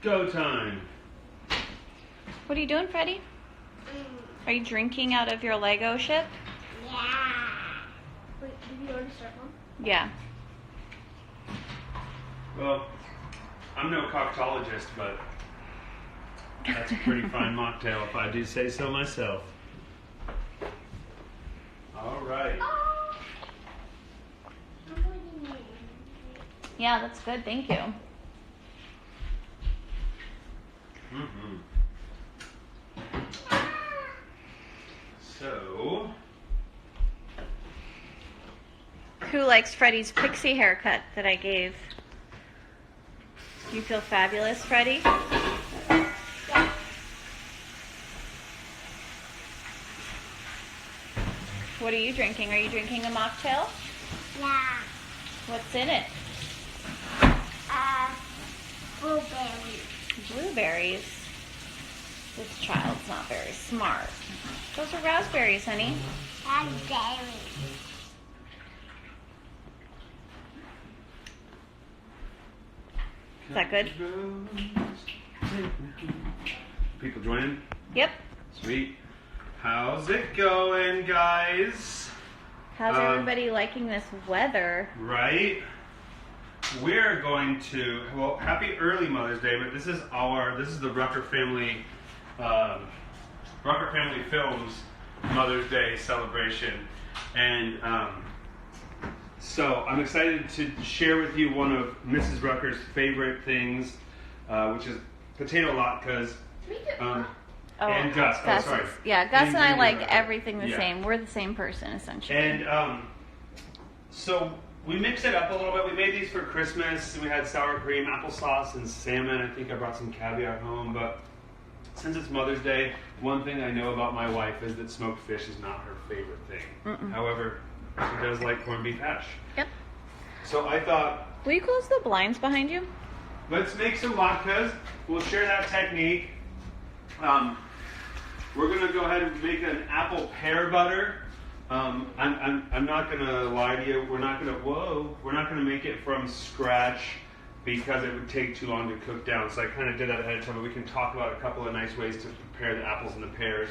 Go time. What are you doing, Freddie? Are you drinking out of your Lego ship? Yeah. Wait, did you already start one? Yeah. Well, I'm no coctologist, but that's a pretty fine mocktail if I do say so myself. All right. Yeah, that's good. Thank you. Mm-hmm. So, Who likes Freddie's pixie haircut that I gave? You feel fabulous, Freddie? What are you drinking? Are you drinking a mocktail? Yeah. What's in it? Blueberry. Blueberries. This child's not very smart. Those are raspberries, honey. And berry. Is that good? People joining? Yep. Sweet. How's it going, guys? How's everybody liking this weather? Right? We're going to, well, happy early Mother's Day, but this is the Rucker family Films Mother's Day celebration. And so I'm excited to share with you one of Mrs. Rucker's favorite things, which is potato latkes. And Gus. Gus sorry. Yeah, Gus and I like Rucker. everything the same. We're the same person, essentially. And so we mixed it up a little bit. We made these for Christmas. We had sour cream, applesauce, and salmon. I think I brought some caviar home. But since it's Mother's Day, one thing I know about my wife is that smoked fish is not her favorite thing. However, she does like corned beef hash. Yep. So I thought, Will you close the blinds behind you? let's make some latkes. We'll share that technique. We're going to go ahead and make an apple pear butter. I'm not going to lie to you. We're not going to make it from scratch because it would take too long to cook down. So I kind of did that ahead of time, but we can talk about a couple of nice ways to prepare the apples and the pears.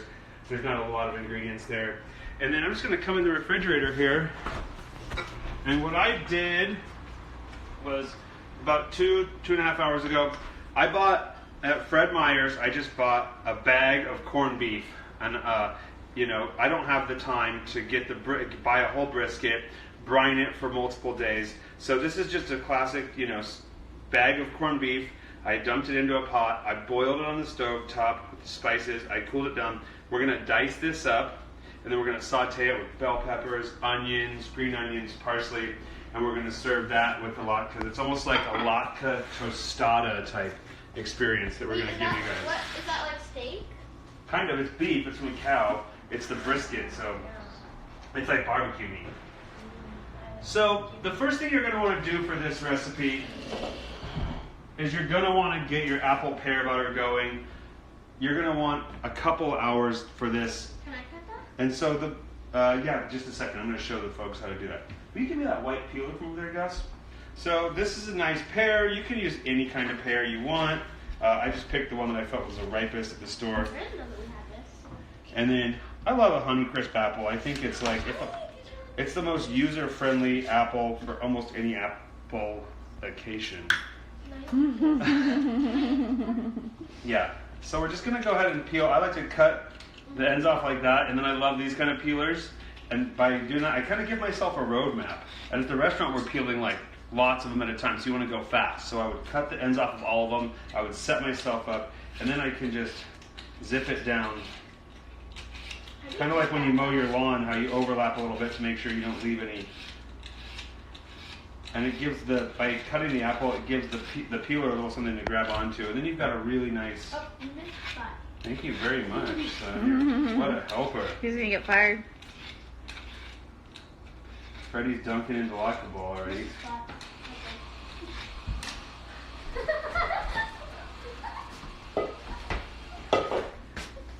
There's not a lot of ingredients there. And then I'm just going to come in the refrigerator here. And what I did was about 2.5 hours ago, I bought at Fred Meyer's, I just bought a bag of corned beef. And, I don't have the time to buy a whole brisket, brine it for multiple days. So this is just a classic, bag of corned beef. I dumped it into a pot. I boiled it on the stove top with the spices. I cooled it down. We're going to dice this up, and then we're going to saute it with bell peppers, onions, green onions, parsley, and we're going to serve that with the latke. It's almost like a latke tostada type experience that we're going to give you guys. What, is that like steak? Kind of. It's beef. It's from a cow. It's the brisket, so it's like barbecue meat. So the first thing you're going to want to do for this recipe is you're going to want to get your apple pear butter going. You're going to want a couple hours for this. Can I cut that? And so just a second. I'm going to show the folks how to do that. Will you give me that white peeler from over there, Gus? So this is a nice pear. You can use any kind of pear you want. I just picked the one that I felt was the ripest at the store. I didn't know that we had this. And then I love a Honeycrisp apple. I think it's like it's the most user-friendly apple for almost any apple occasion. Yeah. So we're just gonna go ahead and peel. I like to cut the ends off like that, and then I love these kind of peelers. And by doing that, I kind of give myself a roadmap. And at the restaurant, we're peeling like lots of them at a time, so you want to go fast. So I would cut the ends off of all of them. I would set myself up, and then I can just zip it down. Kind of like when you mow your lawn, how you overlap a little bit to make sure you don't leave any. And it gives by cutting the apple, it gives the peeler a little something to grab onto. And then you've got a really nice. Oh, you missed that. Thank you very much, son. What a helper. He's gonna get fired. Freddie's dunking into latke ball already.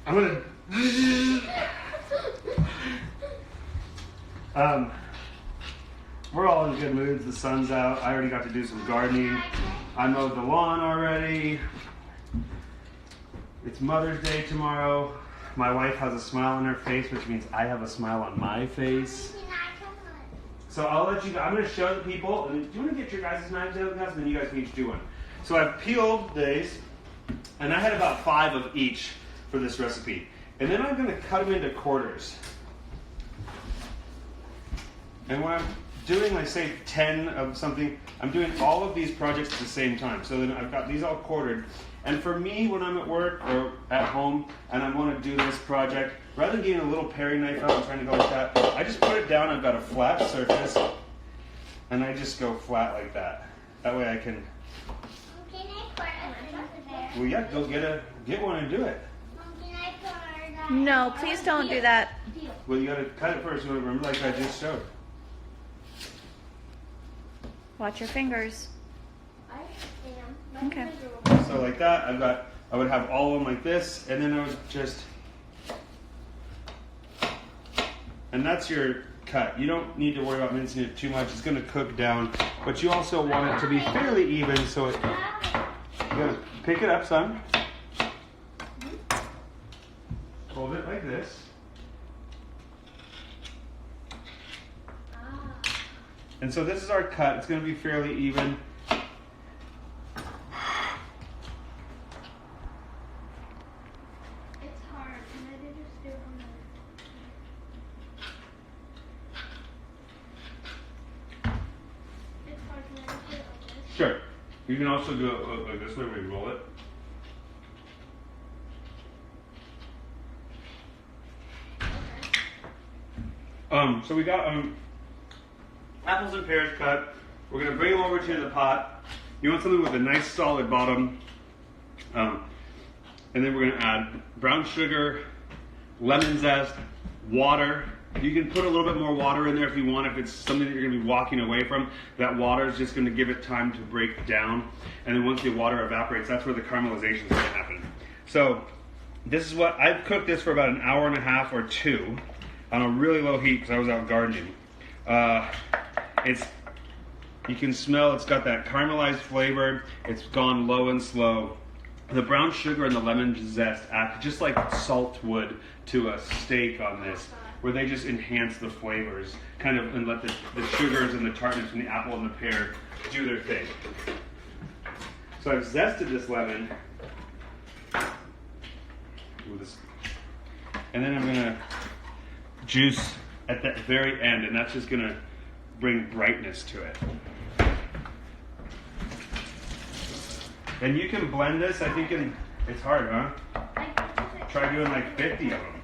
I'm gonna. We're all in good moods. The sun's out. I already got to do some gardening. I mowed the lawn already. It's Mother's Day tomorrow. My wife has a smile on her face, which means I have a smile on my face. So I'll let you go. I'm going to show the people. And do you want to get your guys' knives out, guys? And then you guys can each do one. So I've peeled these, and I had about 5 of each for this recipe. And then I'm going to cut them into quarters. And when I'm doing, like, say, 10 of something, I'm doing all of these projects at the same time. So then I've got these all quartered. And for me, when I'm at work or at home and I want to do this project, rather than getting a little paring knife out and trying to go like that, I just put it down. I've got a flat surface, and I just go flat like that. That way I can. Can I put a there? Well, yeah, go get one and do it. Can I put that? No, please don't do that. Well, you got to cut it first. Remember, like I just showed. Watch your fingers. I am. Okay. So like that, I would have all of them like this, and then I would just, and that's your cut. You don't need to worry about mincing it too much. It's going to cook down, but you also want it to be fairly even, so you gotta pick it up some, hold it like this, and so this is our cut. It's going to be fairly even. Sure. You can also do it like this way where you roll it. So we got apples and pears cut. We're going to bring them over to the pot. You want something with a nice solid bottom. And then we're going to add brown sugar, lemon zest, water. You can put a little bit more water in there if you want, if it's something that you're going to be walking away from. That water is just going to give it time to break down. And then once the water evaporates, that's where the caramelization is going to happen. So this is what, I've cooked this for about an hour and a half or 2 on a really low heat because I was out gardening. You can smell it's got that caramelized flavor. It's gone low and slow. The brown sugar and the lemon zest act just like salt would to a steak on this, where they just enhance the flavors, kind of, and let the sugars and the tartness from the apple and the pear do their thing. So I've zested this lemon with this, and then I'm gonna juice at the very end, and that's just gonna bring brightness to it. And you can blend this, I think it's hard, huh? Try doing like 50 of them.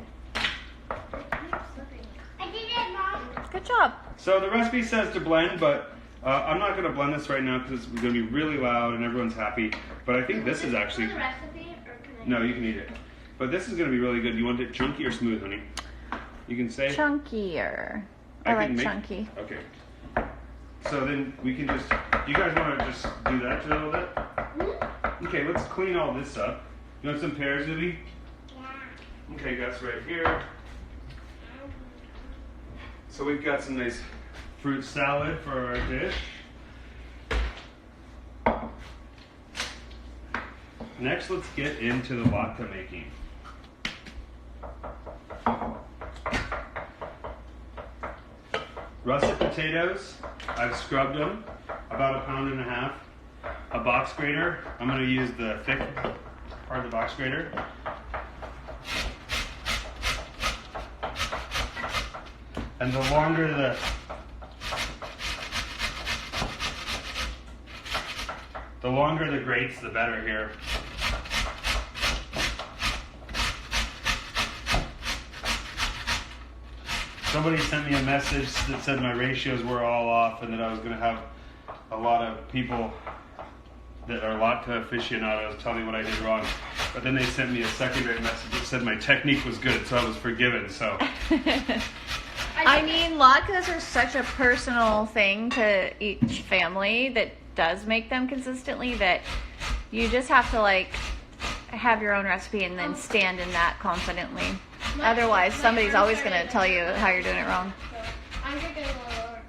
I did it, Mom. Good job. So the recipe says to blend, but I'm not going to blend this right now because it's going to be really loud and everyone's happy. But I think this is actually... the recipe, or can I... No, you can eat it. But this is going to be really good. You want it chunky or smooth, honey? You can say... Chunkier. I like chunky. Okay. So then we can just... You guys want to just do that a little bit? Okay, let's clean all this up. You want some pears, Zuby? Yeah. Okay, that's right here. So we've got some nice fruit salad for our dish. Next, let's get into the latke making. Russet potatoes, I've scrubbed them, about 1.5 pounds. A box grater, I'm going to use the thick part of the box grater. And the longer the grates, the better here. Somebody sent me a message that said my ratios were all off and that I was going to have a lot of people that are latke aficionados tell me what I did wrong. But then they sent me a secondary message that said my technique was good, so I was forgiven. So. I mean, latkes are such a personal thing to each family that does make them consistently that you just have to like have your own recipe and then stand in that confidently. Otherwise, somebody's always going to tell you how you're doing it wrong. I'm drinking a little lower.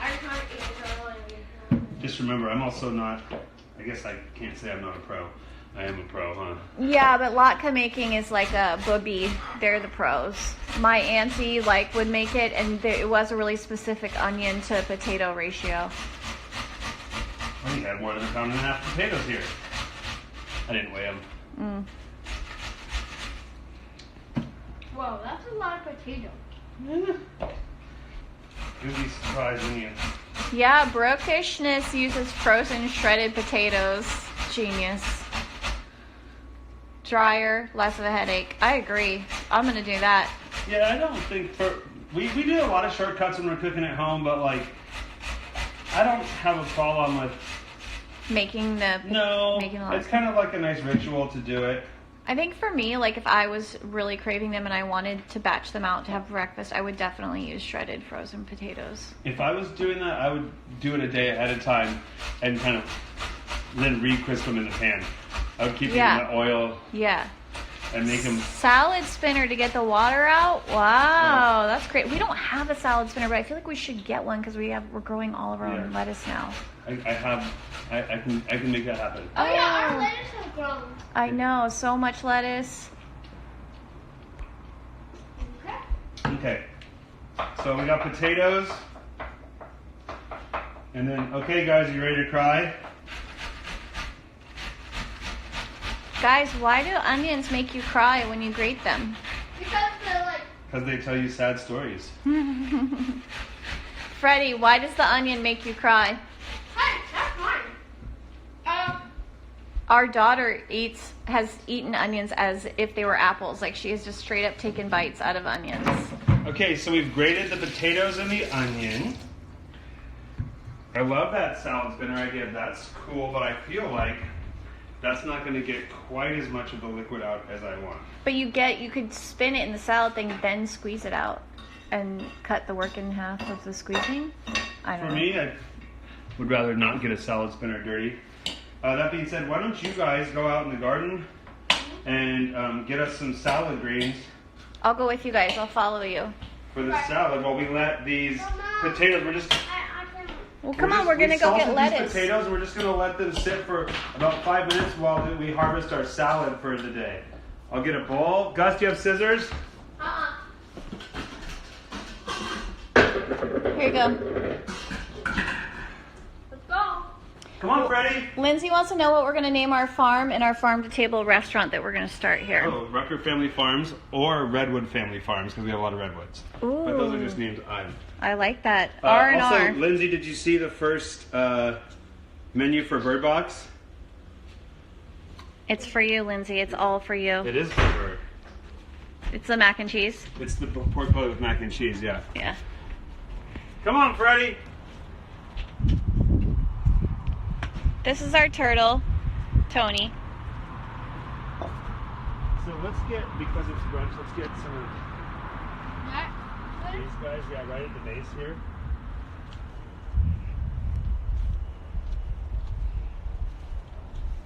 I can't eat it. Just remember, I'm also not, I guess I can't say I'm not a pro, I am a pro, huh? Yeah, but latke making is like a booby. They're the pros. My auntie like would make it, and it was a really specific onion to potato ratio. Well, you had more than a pound and a half potatoes here. I didn't weigh them. Whoa, that's a lot of potatoes. You'd be surprised when you... Yeah, Brokishness uses frozen shredded potatoes. Genius. Drier, less of a headache. I agree. I'm gonna do that. Yeah, I don't think... We do a lot of shortcuts when we're cooking at home, but like... I don't have a problem with... Making the... No, making the it's kind of like a nice ritual to do it. I think for me, like if I was really craving them and I wanted to batch them out to have breakfast, I would definitely use shredded frozen potatoes. If I was doing that, I would do it a day ahead of time and kind of then re-crisp them in the pan. I would keep them in the oil Yeah. and make them... Salad spinner to get the water out? Wow, that's great. We don't have a salad spinner, but I feel like we should get one because we're growing all of our own lettuce now. I can make that happen. Oh yeah, our lettuce has grown. I know, so much lettuce. Okay, so we got potatoes. And then, okay guys, you ready to cry? Guys, why do onions make you cry when you grate them? Because they're like... Because they tell you sad stories. Freddie, why does the onion make you cry? Hey, that's mine. Our daughter has eaten onions as if they were apples. Like she has just straight up taken bites out of onions. Okay, so we've grated the potatoes and the onion. I love that salad spinner idea. That's cool, but I feel like that's not going to get quite as much of the liquid out as I want. But you could spin it in the salad thing, then squeeze it out and cut the work in half of the squeezing. I don't know. For me, I would rather not get a salad spinner dirty. That being said, why don't you guys go out in the garden and get us some salad greens I'll go with you guys. I'll follow you. for the salad while we let these potatoes, Well, come on, we're going to go get these lettuce. potatoes, and we're just going to let them sit for about 5 minutes while we harvest our salad for the day. I'll get a bowl. Gus, do you have scissors? Here you go. Let's go. Come on, Freddie. Lindsay wants to know what we're going to name our farm and our farm-to-table restaurant that we're going to start here. Oh, Rucker Family Farms or Redwood Family Farms, because we have a lot of redwoods. Ooh. But those are just names I like that. R and also, R. Lindsay, did you see the first menu for Bird Box? It's for you, Lindsay. It's all for you. It is for her. It's the mac and cheese. It's the pork belly with mac and cheese, yeah. Yeah. Come on, Freddie. This is our turtle, Tony. So let's get, because it's brunch, let's get some of these guys, yeah, right at the base here.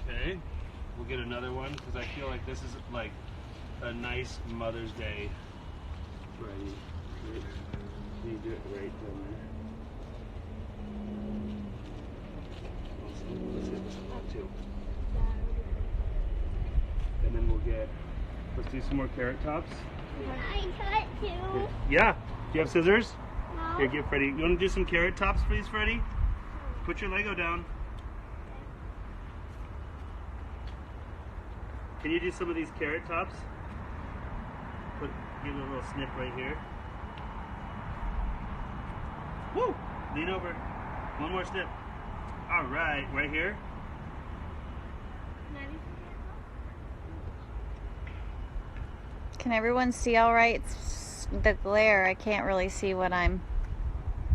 Okay, we'll get another one because I feel like this is like a nice Mother's Day. Ready? You do it right down there. Let's hit this one too. And then let's do some more carrot tops. Can I cut too? Yeah. Do you have scissors? No. Here, give Freddie. You want to do some carrot tops, please, Freddie? Put your Lego down. Can you do some of these carrot tops? Give it a little snip right here. Woo! Lean over. One more snip. All right, right here. Can everyone see all right? It's the glare. I can't really see what I'm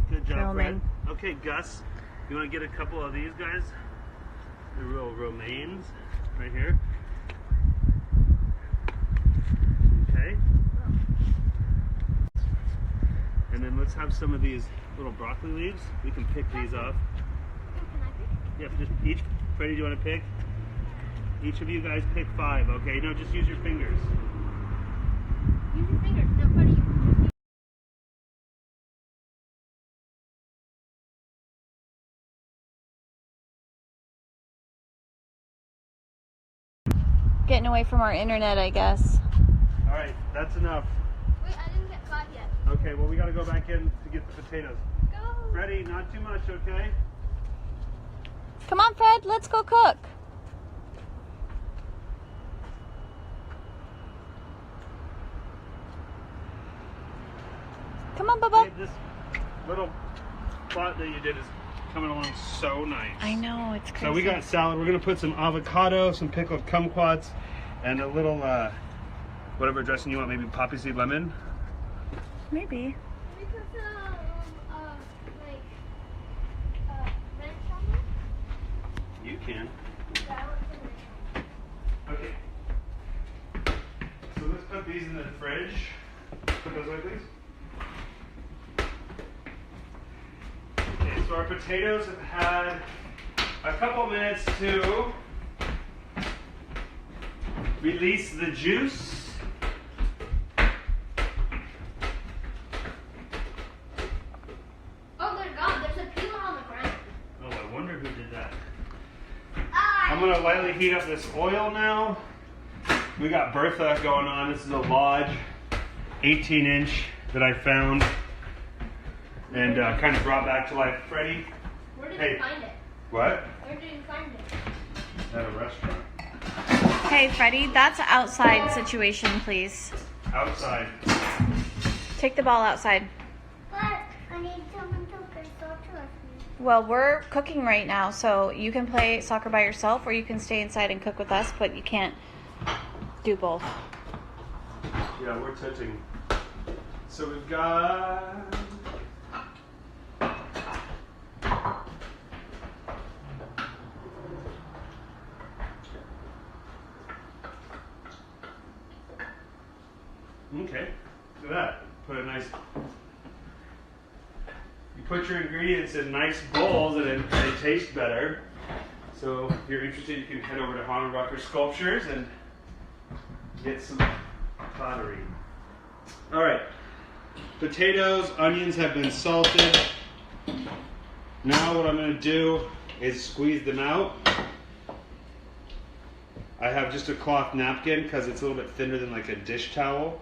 Good job, filming. Fred. Okay, Gus, you want to get a couple of these guys? The real romaines right here. Okay. And then let's have some of these little broccoli leaves. We can pick these off. Yeah, just each. Freddie, do you want to pick? Each of you guys pick 5, okay? No, just use your fingers. Use your fingers. No, buddy. Getting away from our internet, I guess. All right, that's enough. Wait, I didn't get caught yet. Okay, well, we got to go back in to get the potatoes. Go. Freddie, not too much, okay? Come on, Fred, let's go cook. Come on, Bubba. Hey, this little plot that you did is coming along so nice. I know, it's crazy. So we got salad. We're going to put some avocado, some pickled kumquats, and a little, whatever dressing you want, maybe poppy seed lemon. Maybe. We put some, ranch on it? You can. Yeah, I want some ranch. Okay. So let's put these in the fridge. Put those away, please. Okay, so our potatoes have had a couple minutes to release the juice. Oh my god, there's a Pear on the ground. Oh, I wonder who did that. I'm going to lightly heat up this oil now. We got Bertha going on. This is a Lodge 18-inch that I found and kind of brought back to life. Freddie? Where did Hey. you find it? What? Where did you find it? At a restaurant. Hey, Freddie, that's an outside situation, please. Outside. Take the ball outside. But I need someone to play soccer with me. Well, we're cooking right now, so you can play soccer by yourself or you can stay inside and cook with us, but you can't do both. Yeah, we're touching. So we've got... Okay, look at that. Put a nice... You put your ingredients in nice bowls and they taste better. So if you're interested, you can head over to Hana Rucker Sculptures and get some pottery. All right, potatoes, onions have been salted. Now what I'm going to do is squeeze them out. I have just a cloth napkin because it's a little bit thinner than like a dish towel.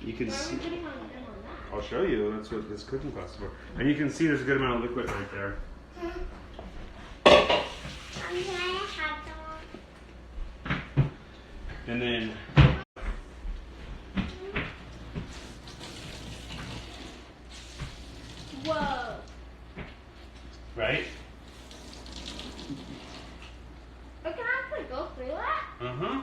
You can Why are see. we putting on them on that? I'll show you. That's what this cooking class is for. And you can see there's a good amount of liquid right there. Can I have some? And then Whoa. right? Oh, can I actually go through that? Uh-huh.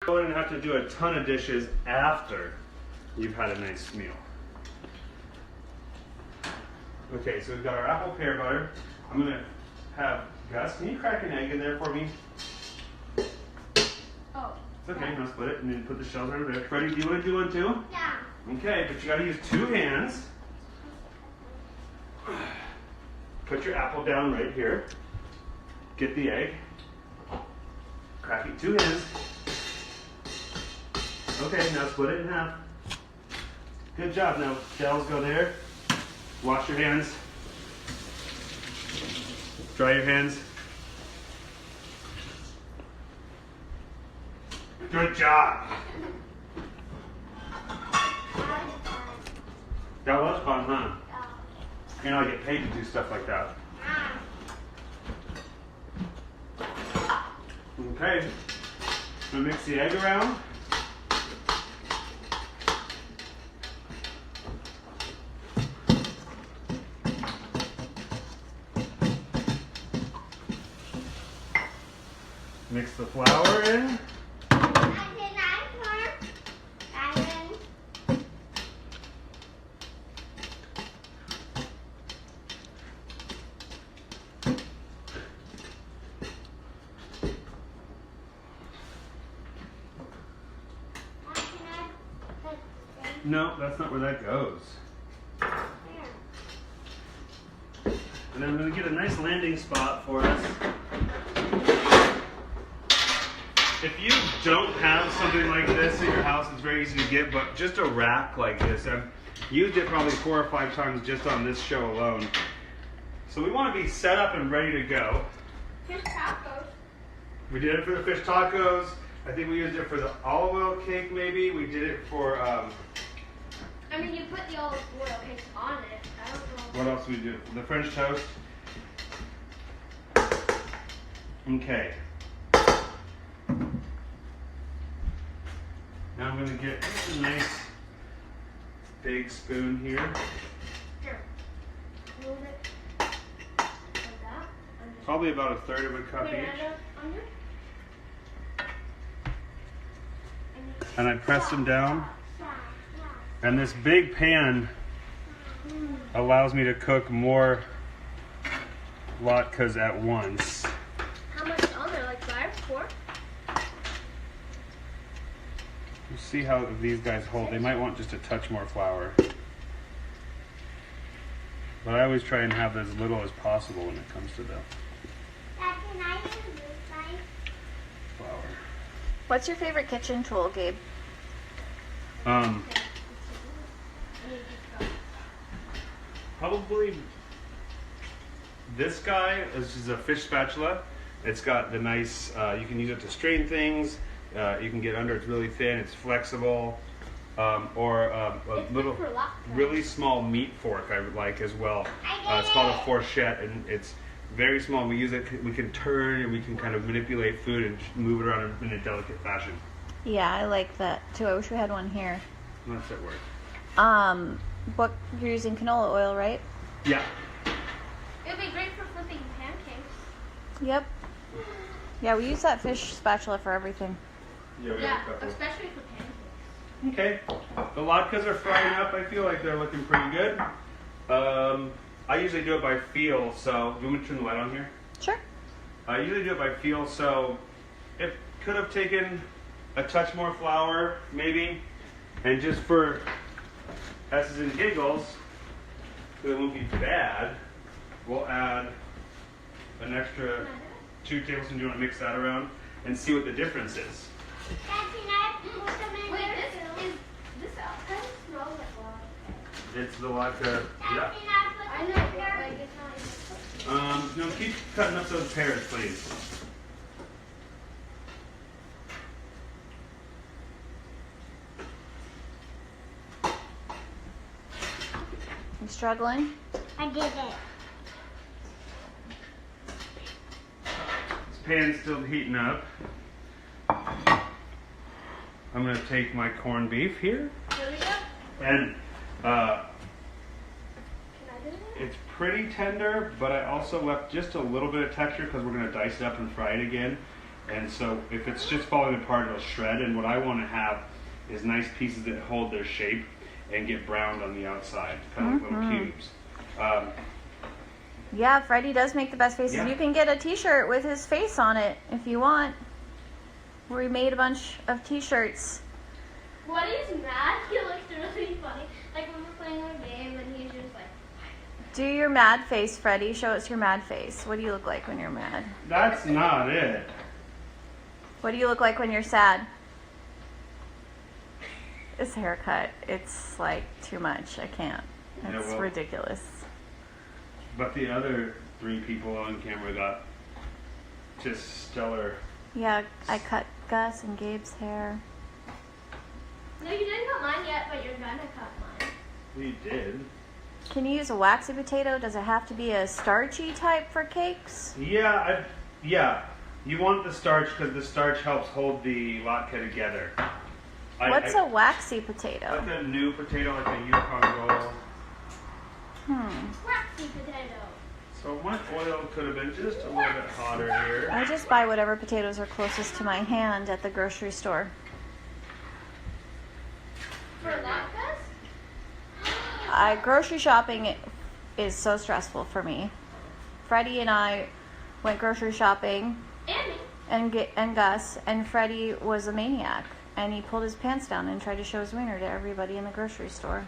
Go in and have to do a ton of dishes after you've had a nice meal. Okay, so we've got our apple pear butter. I'm gonna have Gus. Can you crack an egg in there for me? Oh. It's okay. Now split it and then put the shells over there. Freddie, do you want to do one too? Yeah. Okay, but you got to use 2 hands. Put your apple down right here. Get the egg. Crack it 2 hands. Okay, now split it in half. Good job. Now shells go there. Wash your hands. Dry your hands. Good job. That was fun, huh? You know, I get paid to do stuff like that. Okay. So mix the egg around. Mix the flour in. No, that's not where that goes. And then I'm going to get a nice landing spot for us. If you don't have something like this at your house, it's very easy to get, but just a rack like this, I've used it probably 4 or 5 times just on this show alone. So we want to be set up and ready to go. Fish tacos. We did it for the fish tacos. I think we used it for the olive oil cake maybe. We did it for... I mean, you put the olive oil cakes on it. I don't know. what else do we do? The French toast. Okay. Now I'm going to get a nice big spoon here. Here. Move it like that. Probably about a third of a cup each. And I press them down. And this big pan allows me to cook more latkes at once. How much is on there? Like 5, 4? You see how these guys hold. They might want just a touch more flour. But I always try and have as little as possible when it comes to the flour. What's your favorite kitchen tool, Gabe? Probably this guy. This is a fish spatula. It's got the nice, you can use it to strain things. You can get under, it's really thin, it's flexible. Or a little, really small meat fork I would like as well. It's called a fourchette, and it's very small. We use it, we can turn and we can kind of manipulate food and move it around in a delicate fashion. Yeah, I like that too. I wish we had one here. That's it work. What you're using canola oil, right? Yeah. It would be great for flipping pancakes. Yep. Yeah, we use that fish spatula for everything. Yeah, especially for pancakes. Okay. The latkes are frying up. I feel like they're looking pretty good. I usually do it by feel, so do you want me to turn the light on here? Sure. I usually do it by feel, so it could have taken a touch more flour, maybe, and just for S's and giggles, so it won't be bad, we'll add an extra 2 tablespoons. Do you want to mix that around and see what the difference is? Wait, this kind of smells like latke. It's the latke, yeah. I know, but like it's not even. No, keep cutting up those pears, please. You struggling? I did it. This pan's still heating up. I'm going to take my corned beef here, Here we go. and Can I do it? it's pretty tender, but I also left just a little bit of texture because we're going to dice it up and fry it again. And so if it's just falling apart, it'll shred. And what I want to have is nice pieces that hold their shape and get browned on the outside, kind of like little cubes. Yeah, Freddie does make the best faces. Yeah. You can get a t-shirt with his face on it if you want. We made a bunch of t-shirts. When he's mad, he looks really funny. Like when we're playing a game and he's just like. Do your mad face, Freddie. Show us your mad face. What do you look like when you're mad? That's not it. What do you look like when you're sad? This haircut, it's like too much. I can't. Yeah, It's well- ridiculous. But the other 3 people on camera got just stellar. Yeah, I cut Gus and Gabe's hair. No, you didn't cut mine yet, but you're gonna cut mine. We did. Can you use a waxy potato? Does it have to be a starchy type for cakes? Yeah, you want the starch because the starch helps hold the latke together. What's a waxy potato? Like a new potato, like a Yukon roll. Waxy potato. So my oil could have been just a little bit hotter here. I just buy whatever potatoes are closest to my hand at the grocery store. For latkes? Grocery shopping is so stressful for me. Freddie and I went grocery shopping, And me. and Gus, and Freddie was a maniac, and he pulled his pants down and tried to show his wiener to everybody in the grocery store.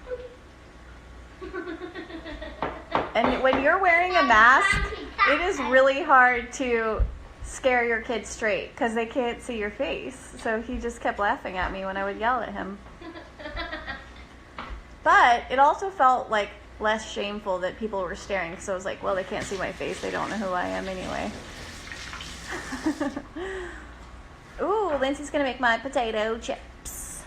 And when you're wearing a mask, it is really hard to scare your kids straight because they can't see your face. So he just kept laughing at me when I would yell at him. But it also felt like less shameful that people were staring because I was like, well, they can't see my face. They don't know who I am anyway. Ooh, Lindsay's going to make my potato chips.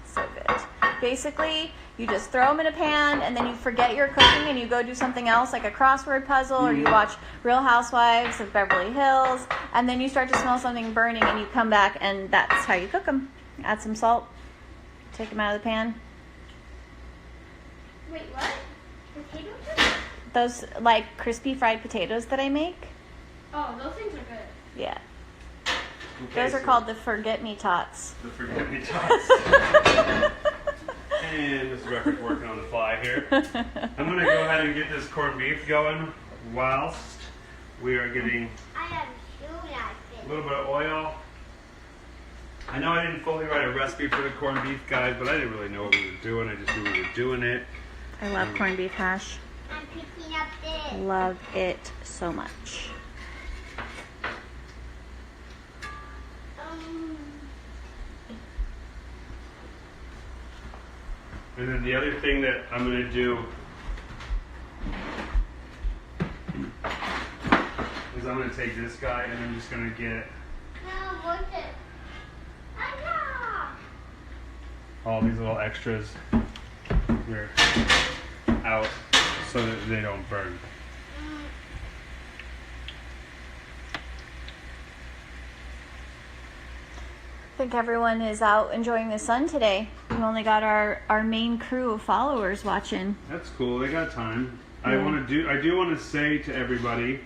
So good. Basically, you just throw them in a pan and then you forget you're cooking and you go do something else like a crossword puzzle or you watch Real Housewives of Beverly Hills and then you start to smell something burning and you come back and that's how you cook them. Add some salt, take them out of the pan. Wait, what? Potato chips? Those like crispy fried potatoes that I make. Oh, those things are good. Yeah. Okay, Those are so called the forget-me-tots. the forget-me-tots. And Mr. Rucker's working on the fly here. I'm going to go ahead and get this corned beef going whilst we are getting I have two a little bit of oil. I know I didn't fully write a recipe for the corned beef, guys, but I didn't really know what we were doing. I just knew we were doing it. I love corned beef hash. I'm picking up this. Love it so much. And then the other thing that I'm going to do is I'm going to take this guy and I'm just going to get No, what's it? all these little extras here out so that they don't burn. I think everyone is out enjoying the sun today. We only got our main crew of followers watching. That's cool. They got time. Yeah. I do want to say to everybody,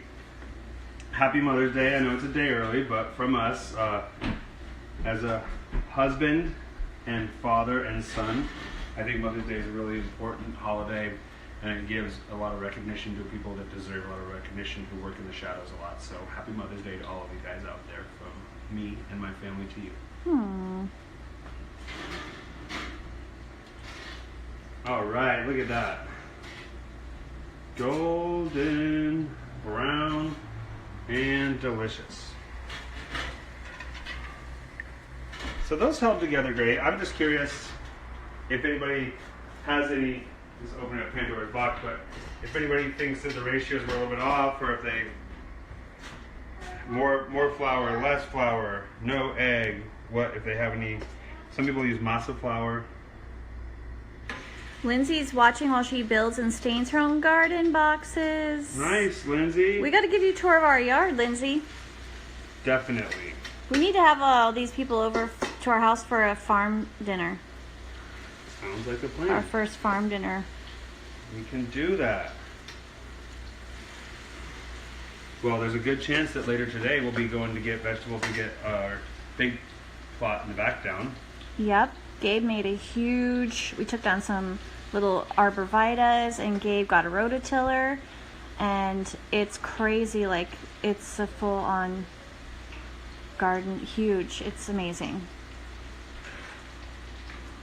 Happy Mother's Day. I know it's a day early, but from us, as a husband and father and son, I think Mother's Day is a really important holiday, and it gives a lot of recognition to people that deserve a lot of recognition, who work in the shadows a lot. So Happy Mother's Day to all of you guys out there, from me and my family to you. All right, look at that. Golden brown and delicious. So those held together great. I'm just curious if anybody has any, just open up Pandora's box, but if anybody thinks that the ratios were a little bit off, or if they more flour, less flour, no egg, what if they have any. Some people use masa flour. Lindsay's watching while she builds and stains her own garden boxes. Nice, Lindsay. We got to give you a tour of our yard, Lindsay. Definitely. We need to have all these people over to our house for a farm dinner. Sounds like a Our plan. first farm dinner. We can do that. Well, there's a good chance that later today we'll be going to get vegetables to get our big plot in the back down. Yep. Gabe made we took down some little arborvitaes and Gabe got a rototiller and it's crazy. Like it's a full on garden, huge. It's amazing.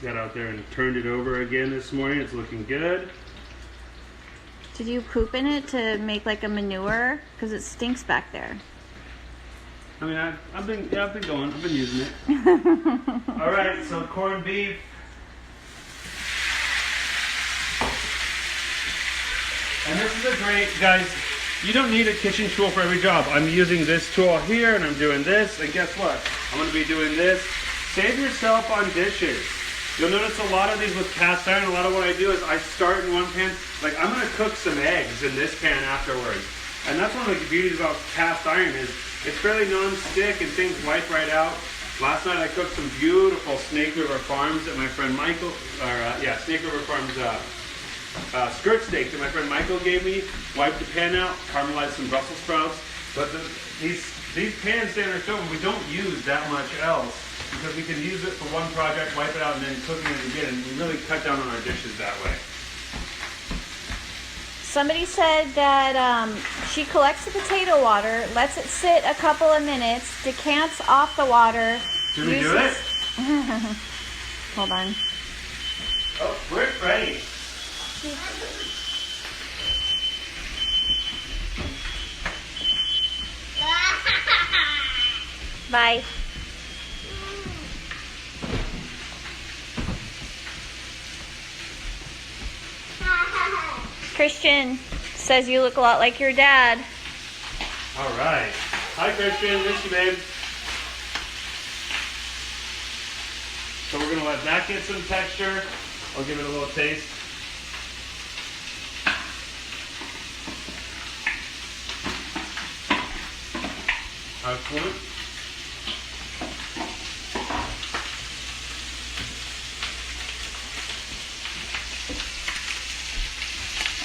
Got out there and turned it over again this morning. It's looking good. Did you poop in it to make like a manure? Because it stinks back there. I mean, I've been going. I've been using it. All right, so corned beef. And this is a great, guys, you don't need a kitchen tool for every job. I'm using this tool here and I'm doing this. And guess what? I'm going to be doing this. Save yourself on dishes. You'll notice a lot of these with cast iron. A lot of what I do is I start in one pan. Like I'm going to cook some eggs in this pan afterwards. And that's one of the beauties about cast iron is it's fairly non-stick and things wipe right out. Last night I cooked some beautiful Snake River Farms that my friend Michael, Snake River Farms skirt steak that my friend Michael gave me. Wiped the pan out, caramelized some Brussels sprouts. But these pans stay on our stove, and we don't use that much else because we can use it for one project, wipe it out, and then cooking it again. And we really cut down on our dishes that way. Somebody said that she collects the potato water, lets it sit a couple of minutes, decants off the water. Should we do it? Hold on. Oh, we're ready. Bye. Christian says you look a lot like your dad. All right. Hi, Christian. Miss you, babe. So we're going to let that get some texture. I'll give it a little taste. Excellent.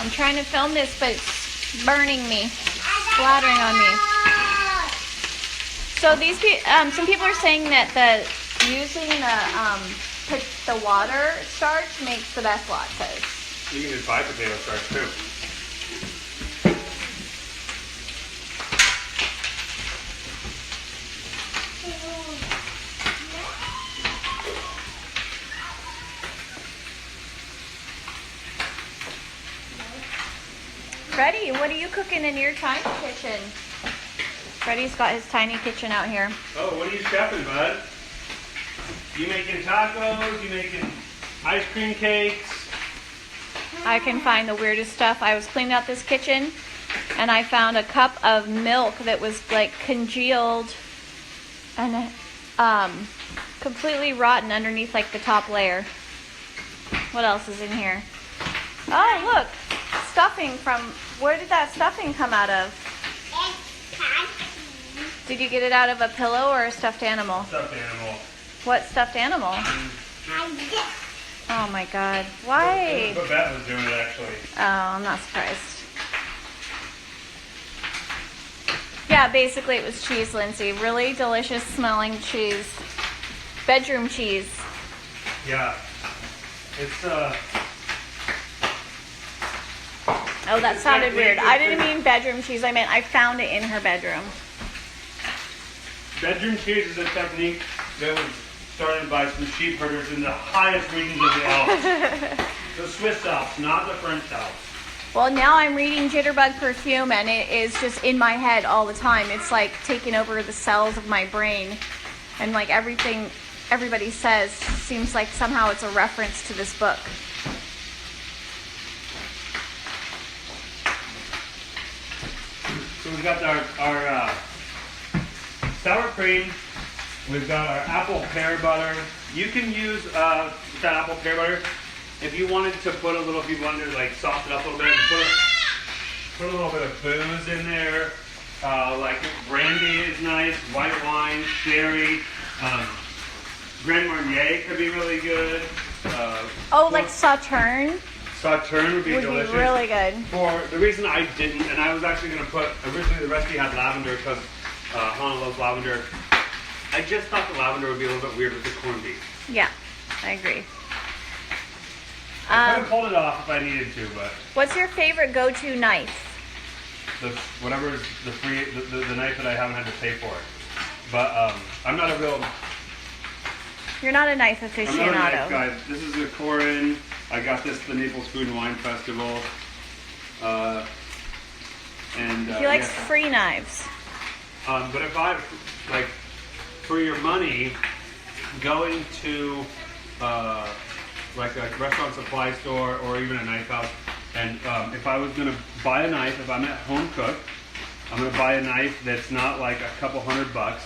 I'm trying to film this, but it's burning me, splattering on me. So these some people are saying that using the water starch makes the best latkes. You can just buy potato starch too. Freddie, what are you cooking in your tiny kitchen? Freddie's got his tiny kitchen out here. Oh, what are you chefing, bud? You making tacos? You making ice cream cakes? I can find the weirdest stuff. I was cleaning out this kitchen and I found a cup of milk that was like congealed and completely rotten underneath like the top layer. What else is in here? Oh, look. Stuffing from, where did that stuffing come out of? Did you get it out of a pillow or a stuffed animal? Stuffed animal. What stuffed animal? Oh my God. Why? But Beth was doing it actually. Oh, I'm not surprised. Yeah, basically it was cheese, Lindsay. Really delicious smelling cheese. Bedroom cheese. Yeah. It's Oh, that sounded weird. I didn't mean bedroom cheese. I meant I found it in her bedroom. bedroom cheese is a technique that was started by some sheep herders in the highest regions of the Alps. The Swiss Alps, not the French Alps. Well, now I'm reading Jitterbug Perfume, and it is just in my head all the time. It's like taking over the cells of my brain. And like everything everybody says seems like somehow it's a reference to this book. So we've got our sour cream. We've got our apple pear butter. You can use that apple pear butter if you wanted to put a little, if you wanted to like soften up a little bit, put a little bit of booze in there. Like brandy is nice, white wine, sherry, Grand Marnier could be really good. Like Sauternes? Sauternes would be delicious. Be really good. For the reason I didn't, and I was actually going to put, originally the recipe had lavender because Hana loves lavender. I just thought the lavender would be a little bit weird with the corned beef. Yeah, I agree. I could have pulled it off if I needed to, but... What's your favorite go-to knife? Whatever is the knife that I haven't had to pay for it. But I'm not a real... You're not a knife aficionado. I'm not a knife guy. This is a Corin. I got this at the Naples Food and Wine Festival. He likes free knives. But if I, like, for your money, going to like a restaurant supply store or even a knife house, and if I was going to buy a knife, if I'm at home cook, I'm going to buy a knife that's not like a couple $100,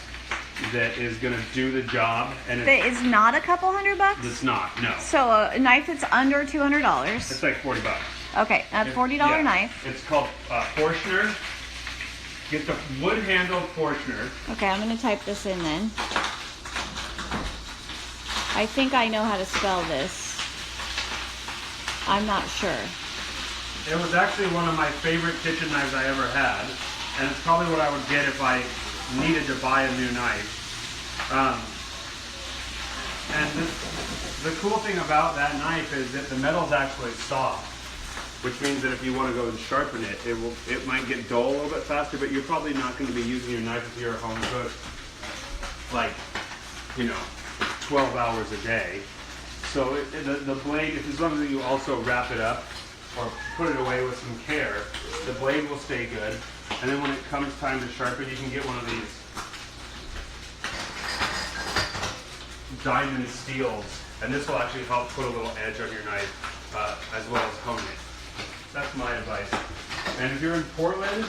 that is going to do the job. And that is not a couple $100? It's not, no. So a knife that's under $200. It's like $40. Okay, a $40 knife. It's called Forstner. Get the wood-handled Forstner. Okay, I'm going to type this in then. I think I know how to spell this. I'm not sure. It was actually one of my favorite kitchen knives I ever had, and it's probably what I would get if I needed to buy a new knife. And the cool thing about that knife is that the metal's actually soft, which means that if you want to go and sharpen it, it might get dull a little bit faster, but you're probably not going to be using your knife if you're a home cook, like, 12 hours a day. So the blade, as long as you also wrap it up or put it away with some care, the blade will stay good. And then when it comes time to sharpen, you can get one of these diamond steels, and this will actually help put a little edge on your knife as well as hone it. That's my advice. And if you're in Portland,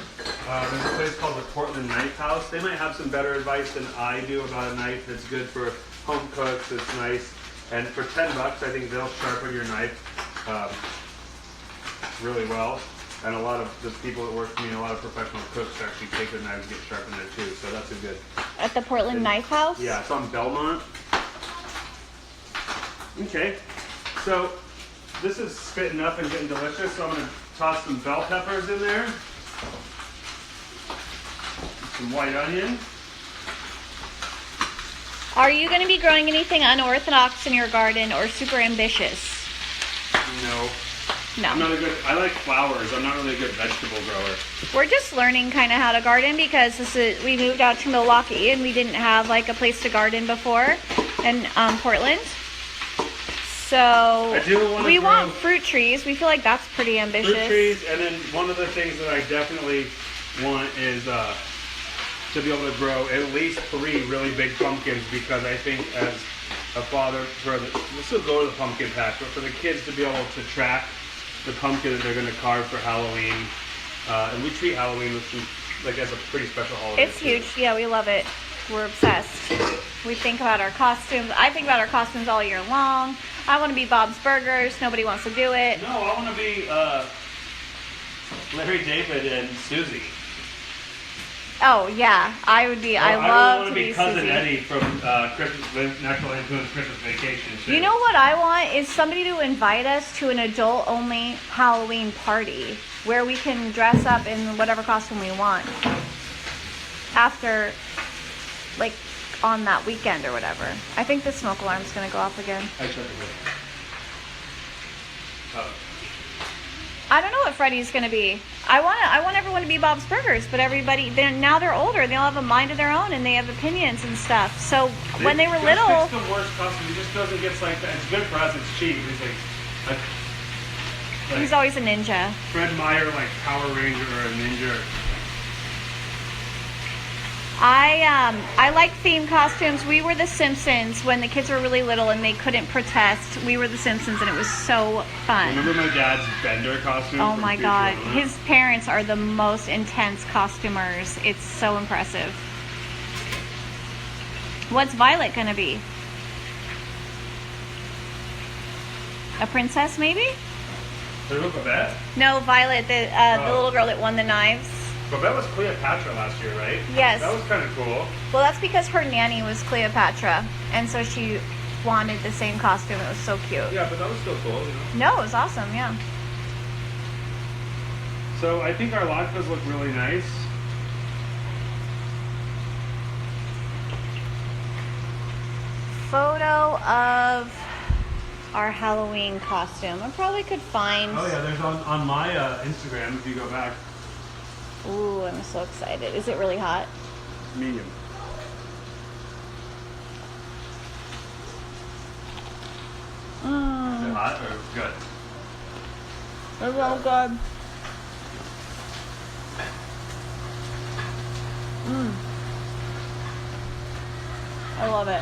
there's a place called the Portland Knife House. They might have some better advice than I do about a knife that's good for home cooks, it's nice. And for $10, I think they'll sharpen your knife really well. And a lot of the people that work for me, a lot of professional cooks actually take their knives and get sharpened there too. So that's a good. At the Portland Knife House? Yeah, it's on Belmont. Okay, so this is spitting up and getting delicious. So I'm going to toss some bell peppers in there. Some white onion. Are you going to be growing anything unorthodox in your garden or super ambitious? No. No. I'm not a good, I like flowers. I'm not really a good vegetable grower. We're just learning kind of how to garden because we moved out to Milwaukee and we didn't have like a place to garden before in Portland. So we want fruit trees. We feel like that's pretty ambitious. Fruit trees, and then one of the things that I definitely want is to be able to grow at least 3 really big pumpkins, because I think as a father, we'll still go to the pumpkin patch, but for the kids to be able to track the pumpkin that they're going to carve for Halloween, and we treat Halloween like as a pretty special holiday. It's huge. Yeah, we love it. We're obsessed. We think about our costumes. I think about our costumes all year long. I want to be Bob's Burgers. Nobody wants to do it. No, I want to be Larry David and Susie. Oh yeah, I would be. I love to be Cousin Susie. Eddie from National Lampoon's Christmas Vacation. Too. You know what I want is somebody to invite us to an adult-only Halloween party where we can dress up in whatever costume we want after, like, on that weekend or whatever. I think the smoke alarm's gonna go off again. I checked it. I don't know what Freddy's gonna be. I want everyone to be Bob's Burgers, but now they're older. They all have a mind of their own and they have opinions and stuff. So when they were little, it's the worst costume. He just doesn't get like that. It's good for us. It's cheap. He's like he's always a ninja. Fred Meyer, like Power Ranger or a ninja. I like theme costumes. We were the Simpsons when the kids were really little and they couldn't protest. We were the Simpsons and it was so fun. Remember my dad's Bender costume? Oh my God. His parents are the most intense costumers. It's so impressive. What's Violet gonna be? A princess maybe? Babette? No, Violet, the little girl that won the knives. Babette was Cleopatra last year, right? Yes. That was kind of cool. Well, that's because her nanny was Cleopatra, and so she wanted the same costume. It was so cute. Yeah, but that was still cool, you know? No, it was awesome, yeah. So I think our latkes look really nice. Photo of our Halloween costume. I probably could find... Oh yeah, there's on my Instagram, if you go back. Ooh, I'm so excited. Is it really hot? Medium. Is it hot or good? It's so good. I love it.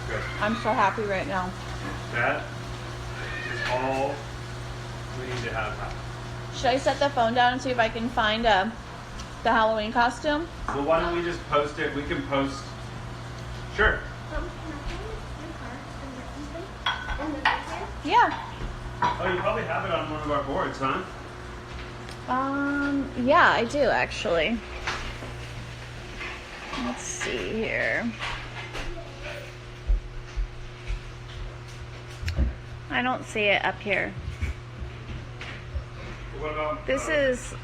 Good. I'm so happy right now. That is all we need to have happen. Should I set the phone down and see if I can find the Halloween costume? Well, why don't we just post it? We can post. Sure. Yeah. Oh, you probably have it on one of our boards, huh? Yeah, I do actually. Let's see here. I don't see it up here. what about? This is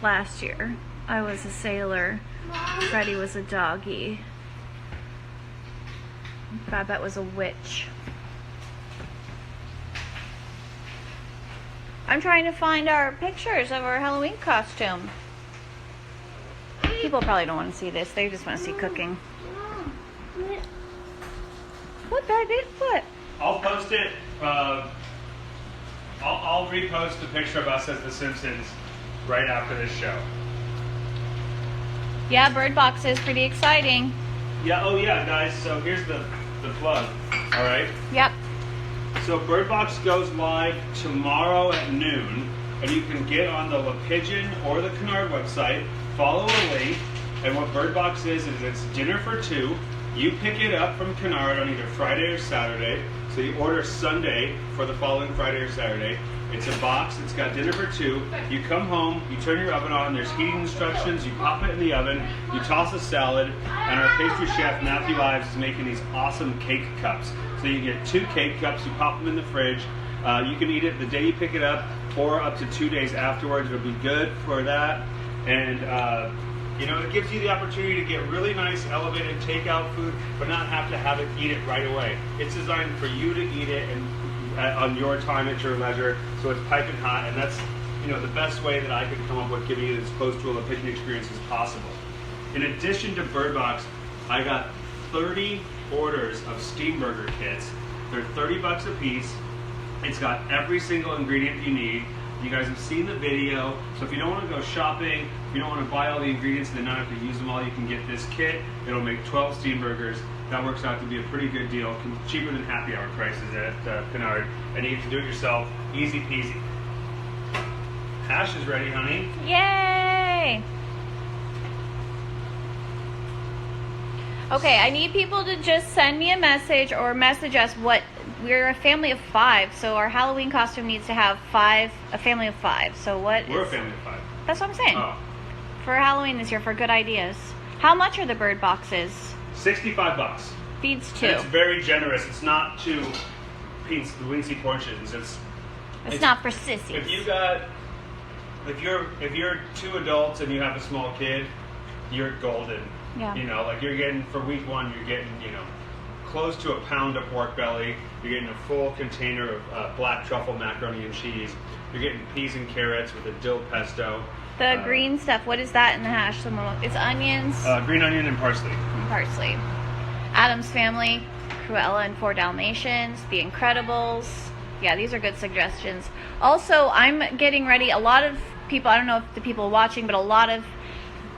last year. I was a sailor. Freddie was a doggy. Babette was a witch. I'm trying to find our pictures of our Halloween costume. People probably don't want to see this. They just want to see cooking. What, baby? What? I'll post it. I'll repost the picture of us as the Simpsons right after this show. Yeah, Bird Box is pretty exciting. Yeah. Oh yeah, guys. So here's the plug. All right. Yep. So Bird Box goes live tomorrow at noon, and you can get on the La Pigeon or the Canard website, follow a link, and what Bird Box is it's dinner for two. You pick it up from Canard on either Friday or Saturday. So you order Sunday for the following Friday or Saturday. It's a box, it's got dinner for two. You come home, you turn your oven on, there's heating instructions, you pop it in the oven, you toss a salad, and our pastry chef, Matthew Ives, is making these awesome cake cups. So you get 2 cake cups, you pop them in the fridge. You can eat it the day you pick it up, or up to 2 days afterwards. It'll be good for that. And it gives you the opportunity to get really nice elevated takeout food, but not have to eat it right away. It's designed for you to eat it and on your time at your leisure, so it's piping hot, and that's the best way that I could come up with giving you as close to a La Pigeon experience as possible. In addition to Bird Box, I got 30 orders of steam burger kits. They're $30 a piece. It's got every single ingredient you need. You guys have seen the video, so if you don't want to go shopping, if you don't want to buy all the ingredients and then not have to use them all, you can get this kit. It'll make 12 steam burgers. That works out to be a pretty good deal, cheaper than happy hour prices at Canard, and you can do it yourself, easy peasy. Hash is ready, honey. Yay! Okay, I need people to just send me a message or message us we're a family of 5, so our Halloween costume needs to have a family of 5. So We're a family of 5. That's what I'm saying. Oh. For Halloween this year, for good ideas. How much are the Bird Boxes? $65. Feeds 2. And it's very generous. It's not 2 wincy portions. It's not for sissies. If you're 2 adults and you have a small kid, you're golden. Yeah. You're getting, for week 1, you're getting, close to a pound of pork belly. You're getting a full container of black truffle macaroni and cheese. You're getting peas and carrots with a dill pesto. The green stuff, what is that in the hash? It's onions? Green onion and parsley. Parsley. Addams Family, Cruella and 4 Dalmatians, The Incredibles. Yeah, these are good suggestions. Also, I'm getting ready. A lot of people, I don't know if the people watching, but a lot of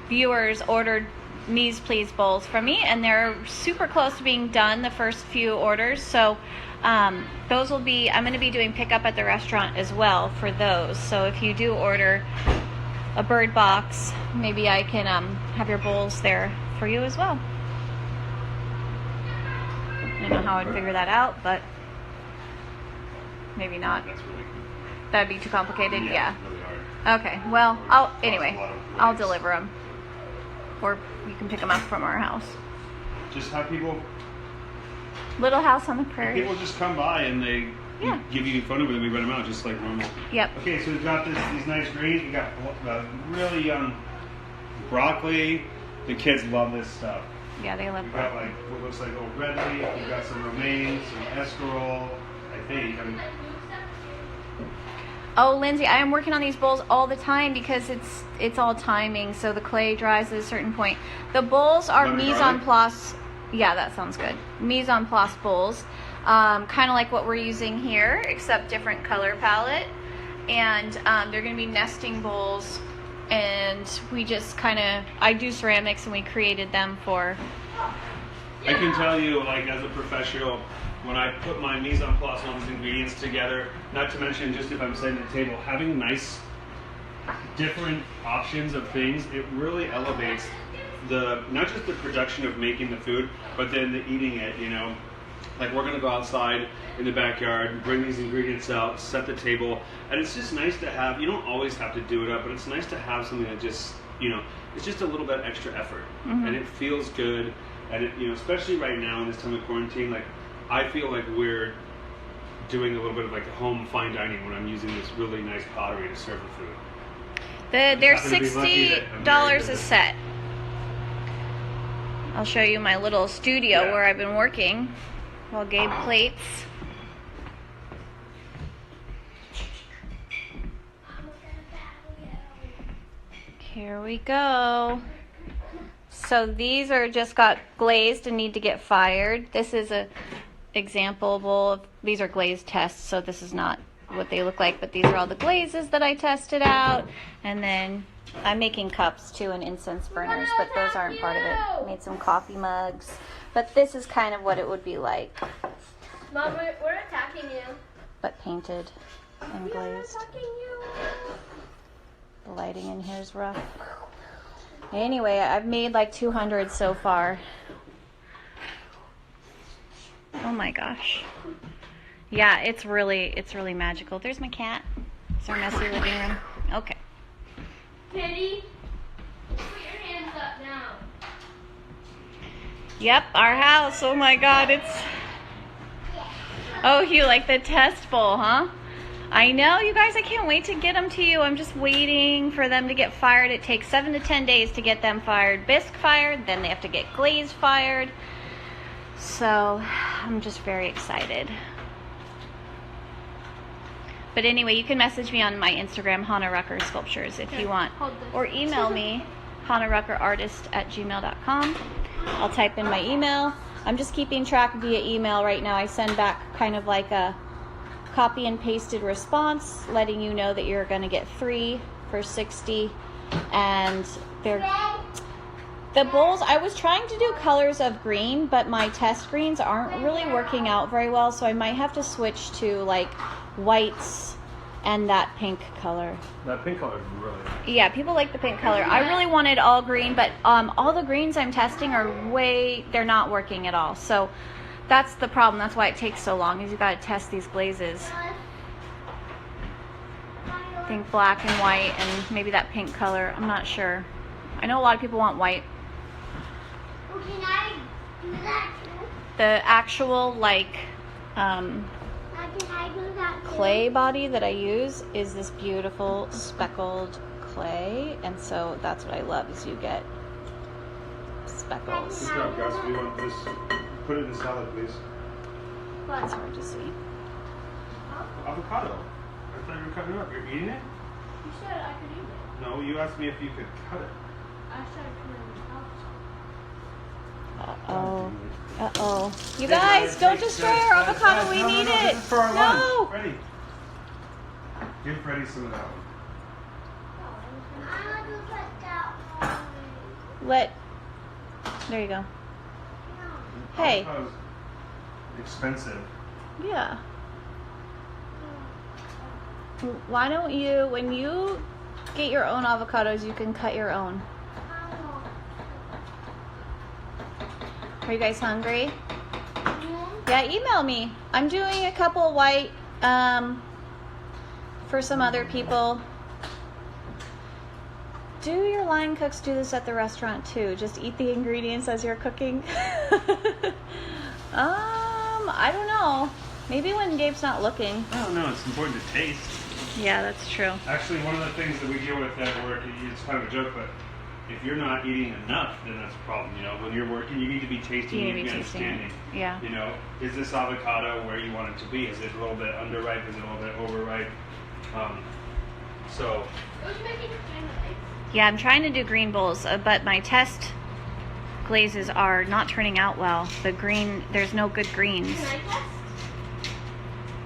viewers ordered Mise Please bowls from me, and they're super close to being done, the first few orders. So those will be, I'm going to be doing pickup at the restaurant as well for those. So if you do order a Bird Box, maybe I can have your bowls there for you as well. I don't know how I'd figure that out, but maybe not. That's really cool. That'd be too complicated. Yeah. It's really hard. Okay. Well, I'll deliver them, or you can pick them up from our house. Just have people. Little house on the prairie. People just come by and they give you a phone number, and we run them out just like normal. Yep. Okay, so we've got these nice greens. We got really young broccoli. The kids love this stuff. Yeah, they love We've got broccoli. what looks like old red leaf. We've got some romaine, some escarole. I think. Oh, Lindsay, I am working on these bowls all the time because it's all timing. So the clay dries at a certain point. The bowls are mise en place. Yeah, that sounds good. Mise en place bowls, kind of like what we're using here, except different color palette. And they're going to be nesting bowls. And we just I do ceramics, and we created them for. I can tell you, as a professional, when I put my mise en place and all these ingredients together, not to mention just if I'm setting the table, having nice, different options of things, it really elevates not just the production of making the food, but then the eating it, We're going to go outside in the backyard, bring these ingredients out, set the table, and it's just nice to have, you don't always have to do it up, but it's nice to have something that just, it's just a little bit extra effort, and it feels good, and it, especially right now in this time of quarantine, I feel like we're doing a little bit of like home fine dining when I'm using this really nice pottery to serve the food. They're happen to be lucky that I'm very $60 good a at- set. I'll show you my little studio Yeah. where I've been working while Gabe plates. Here we go. So these are just got glazed and need to get fired. This is a example of, these are glazed tests, so this is not what they look like, but these are all the glazes that I tested out. And then I'm making cups too and incense burners, but those aren't part of it. Made some coffee mugs, but this is kind of what it would be like, Mom, we're attacking you. but painted and glazed. Attacking you. The lighting in here is rough. Anyway, I've made like 200 so far. Oh my gosh. Yeah, it's really magical. There's my cat. It's our messy living room. Okay. Kitty, put your hands up now. Yep, our house. Oh my God, it's... Oh, you like the test bowl, huh? I know, you guys, I can't wait to get them to you. I'm just waiting for them to get fired. It takes 7 to 10 days to get them fired. Bisque fired, then they have to get glaze fired. So, I'm just very excited. But anyway, you can message me on my Instagram, Hana Rucker Sculptures, if you want. Hold this. Or email me, hanaruckerartist@gmail.com. I'll type in my email. I'm just keeping track via email right now. I send back kind of like a copy and pasted response, letting you know that you're going to get 3 for $60. And they're... The bowls, I was trying to do colors of green, but my test greens aren't really working out very well, so I might have to switch to like whites and that pink color. That pink color is really nice. Yeah, people like the pink color. I really wanted all green, but all the greens I'm testing are they're not working at all. So that's the problem. That's why it takes so long, is you got to test these glazes. I think black and white and maybe that pink color. I'm not sure. I know a lot of people want white. Can I do that too? The actual like Can I do that too? clay body that I use is this beautiful speckled clay, and so that's what I love, is you get speckles. Good job, Gus. We want this. Put it in the salad, please. It's hard to see. Avocado. I thought you were cutting it up. You're eating it? You said I could eat it. No, you asked me if you could cut it. I said I could eat it. Uh-oh. Uh-oh. You guys, don't destroy our avocado. We need This it. is for our No. lunch. Freddie. Give Freddie some of that one. I want to put that on. There you go. Hey. Avocado's expensive. Yeah. Why don't you, when you get your own avocados, you can cut your own. Are you guys hungry? Yeah, email me. I'm doing a couple white for some other people. Do your line cooks do this at the restaurant too? Just eat the ingredients as you're cooking? I don't know. Maybe when Gabe's not looking. I don't know. It's important to taste. Yeah, that's true. Actually, one of the things that we deal with at work, it's kind of a joke, but if you're not eating enough, then that's a problem. You know, when you're working, you need to be tasting, You you need need to to be be tasting it. understanding. Yeah. You know, is this avocado where you want it to be? Is it a little bit underripe? Is it a little bit overripe? So, Who's making the sandwich? Yeah, I'm trying to do green bowls, but my test glazes are not turning out well. The green, there's no good greens. Can I test?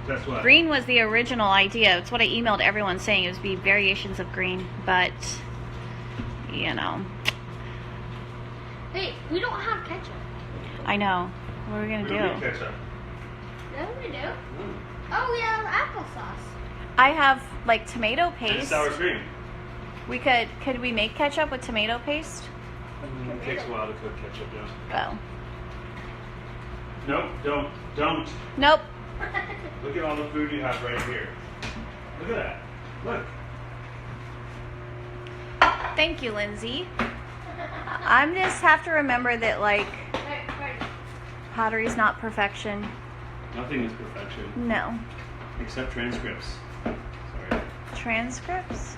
that's what. Green was the original idea. It's what I emailed everyone saying. It would be variations of green, but, you know. Hey, we don't have ketchup. I know. What are we going We to don't need do? ketchup. No, we do. Mm. Oh, we have applesauce. I have, like, tomato And paste. sour cream. Could we make ketchup with tomato paste? It takes a while to cook ketchup, yeah. Oh. Nope, don't. Nope. Look at all the food you have right here. Look at that. Look. Thank you, Lindsay. I'm just have to remember that, like, Right. pottery's not perfection. Nothing is perfection No. except transcripts. Sorry. Transcripts?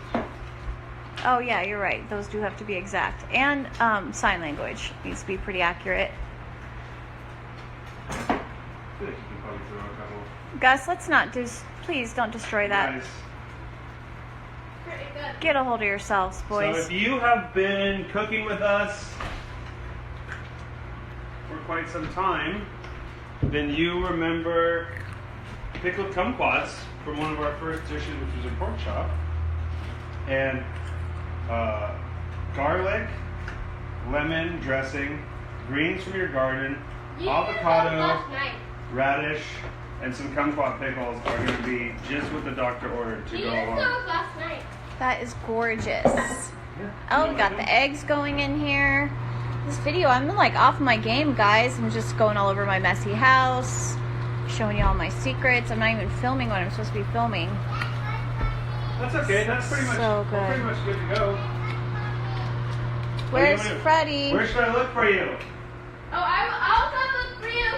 Oh yeah, you're right. Those do have to be exact. And sign language needs to be pretty accurate. I feel like you can probably throw a couple. Gus, let's not please don't destroy that. Guys, Pretty good. Get a hold of yourselves, boys. so if you have been cooking with us for quite some time, then you remember pickled kumquats from one of our first dishes, which was a pork chop, and garlic, lemon dressing, greens from your garden, You did those avocado, last night. radish, and some kumquat pickles are going to be just what the doctor ordered to You go did along. those last night. That is gorgeous. Yeah. Oh, we got the eggs going in here. This video, I'm like off my game, guys. I'm just going all over my messy house, showing you all my secrets. I'm not even filming what I'm supposed to be filming. That's okay. That's pretty much So we're pretty good. much good to go. Where's Wait. Freddie? Where should I look for you? Oh, I'll come look for you.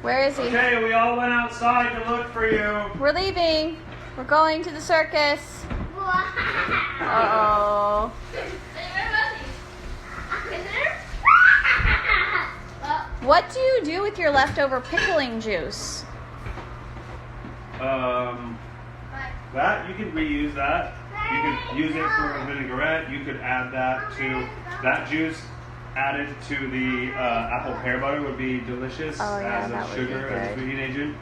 Where is he? Okay, we all went outside to look for you. We're leaving. We're going to the circus. Uh-oh. Where was he? Is there? Well, What do you do with your leftover pickling juice? That you can reuse that. You could use it for a vinaigrette. You could add that to that juice. Added to the apple pear butter would be delicious Oh, yeah, as that a would be sugar, as a good. sweetening agent.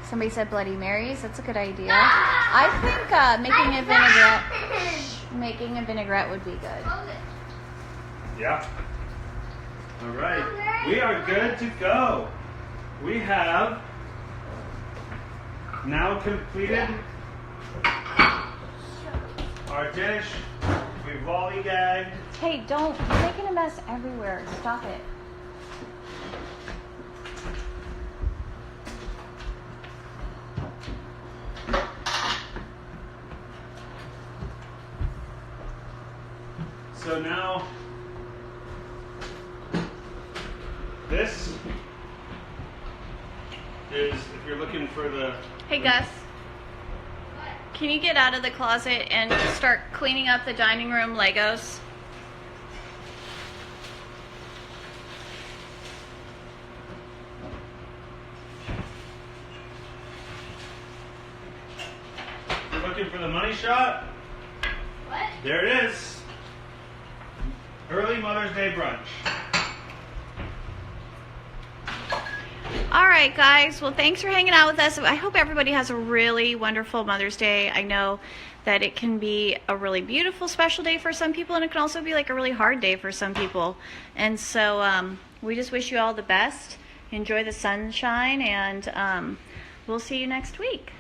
Somebody said Bloody Marys. That's a good idea. I think making a vinaigrette would be good. close it. Yeah. All right. We are good to go. We have now completed our dish. We've lollygagged. Hey, don't. You're making a mess everywhere. Stop it. So now, this is, if you're looking for the... Hey, Gus. Can you get out of the closet and start cleaning up the dining room Legos? If you're looking for the money shot, What? there it is. Early Mother's Day brunch. All right, guys. Well, thanks for hanging out with us. I hope everybody has a really wonderful Mother's Day. I know that it can be a really beautiful, special day for some people, and it can also be like a really hard day for some people. And so we just wish you all the best. Enjoy the sunshine, and we'll see you next week.